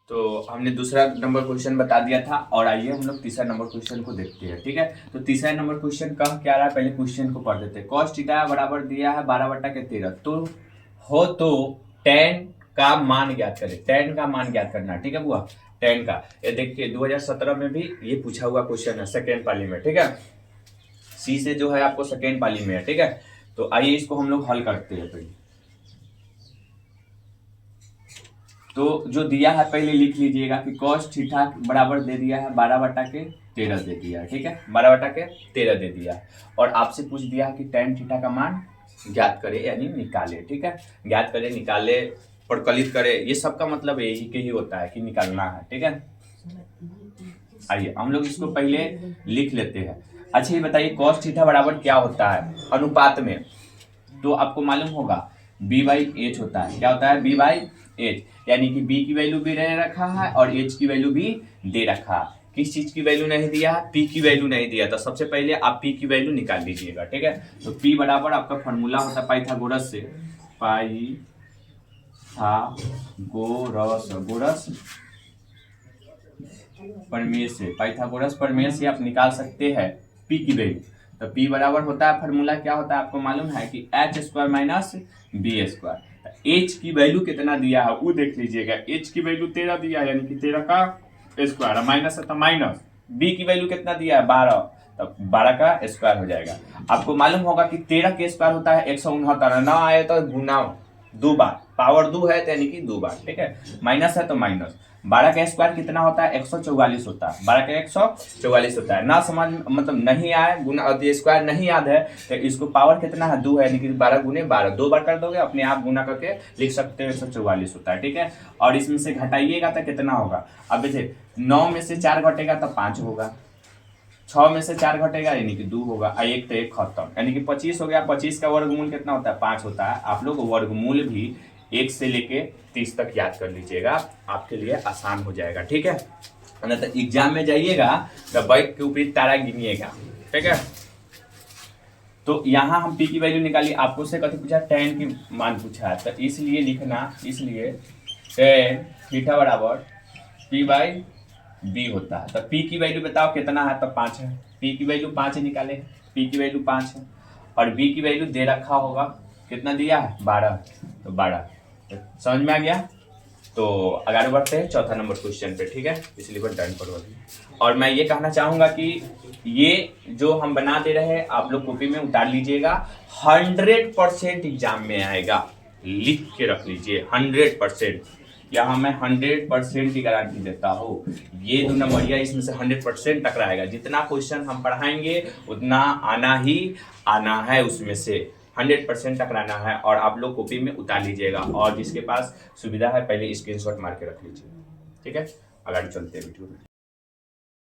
तो हमने दूसरा नंबर क्वेश्चन बता दिया था और आइए हम लोग तीसरा नंबर क्वेश्चन को देखते हैं। ठीक है, तो तीसरा नंबर क्वेश्चन कह क्या रहा है, पहले क्वेश्चन को पढ़ देते हैं। कॉस थीटा बराबर दिया है 12/13 तो tan का मान ज्ञात करें। tan का मान ज्ञात करना, ठीक है बुआ, tan का। ये देखिए 2017 में भी ये पूछा हुआ क्वेश्चन है सेकेंड पाली में। ठीक है, सी से जो है आपको सेकेंड पाली में है। ठीक है, तो आइए इसको हम लोग हल करते हैं। पहले तो जो दिया है पहले लिख लीजिएगा कि cos थीटा बराबर दे दिया है 12/13 दे दिया है। ठीक है, 12/13 दे दिया है और आपसे पूछ दिया है कि tan थीटा का मान ज्ञात करे यानी निकाले। ठीक है, ज्ञात करे, निकाले, प्रकलित करे, ये सब का मतलब यही के ही होता है कि निकालना है। ठीक है, आइए हम लोग इसको पहले लिख लेते हैं। अच्छा ये बताइए cos थीटा बराबर क्या होता है अनुपात में, तो आपको मालूम होगा b/h होता है। क्या होता है, b/h, यानी कि b की वैल्यू भी दे रखा है और h की वैल्यू भी दे रखा है। किस चीज की वैल्यू नहीं दिया है, p की वैल्यू नहीं दिया। तो सबसे पहले आप p की वैल्यू निकाल लीजिएगा। ठीक है, तो p बराबर आपका फॉर्मूला होता है पाइथागोरस से, पाइथागोरस प्रमेय से आप निकाल सकते हैं p की वैल्यू। तो p बराबर होता है, फॉर्मूला क्या होता है आपको मालूम है कि h² - b²। h की वैल्यू कितना दिया है वो देख लीजिएगा। h की वैल्यू 13 दिया है, यानी कि 13 का स्क्वायर, माइनस है तो माइनस। b की वैल्यू कितना दिया है 12, तब 12 का स्क्वायर हो जाएगा। आपको मालूम होगा कि 13 के स्क्वायर होता है 169, ना आए तो गुना 2 बार, पावर 2 है तो यानी कि 2 बार। ठीक है, माइनस है तो माइनस। 12 का स्क्वायर कितना होता है 144 होता है, 12 का 144 होता है। ना समझ मतलब नहीं आए गुना स्क्वायर नहीं याद है तो इसको पावर कितना है 2 है, यानी कि 12 गुने 12, 2 बार कर दोगे अपने आप गुना करके लिख सकते हो 144 होता है। ठीक है, और इसमें से घटाइएगा तो कितना होगा, अब देखिए 9 में से 4 घटेगा तो 5 होगा, 6 में से 4 घटेगा यानी कि 2 होगा, एक तो एक खत्म, यानी कि 25 हो गया। 25 का वर्गमूल कितना होता है 5 होता है। आप लोग वर्गमूल भी 1 से लेके 30 तक याद कर लीजिएगा, आपके लिए आसान हो जाएगा। ठीक है, ना तो एग्जाम में जाइएगा तो बैठ के ऊपरी तारा गिनिएगा। ठीक है, तो यहाँ हम p की वैल्यू निकाली, आपको से कथी पूछा tan की मान पूछा है, तो इसलिए लिखना, इसलिए tan थीटा बराबर p/b होता है। तो p की वैल्यू बताओ कितना है, तो 5 है। p की वैल्यू 5 निकाले, p की वैल्यू 5 है और b की वैल्यू दे रखा होगा, कितना दिया है 12, तो 12। तो समझ में आ गया। तो आगे बढ़ते हैं चौथा नंबर क्वेश्चन पे। ठीक है, इसलिए पर डन करो अभी। और मैं ये कहना चाहूंगा कि ये जो हम बना दे रहे हैं आप लोग कॉपी में उतार लीजिएगा, 100% एग्जाम में आएगा, लिख के रख लीजिए 100%। यहाँ मैं 100% की गारंटी देता हूँ, ये 2 नंबरिया इसमें से 100% टकराएगा। जितना क्वेश्चन हम पढ़ाएंगे उतना आना ही आना है, उसमें से 100% टकराना है। और आप लोग कॉपी में उतार लीजिएगा और जिसके पास सुविधा है पहले स्क्रीनशॉट मार के रख लीजिए। ठीक है, आगे चलते हैं वीडियो में।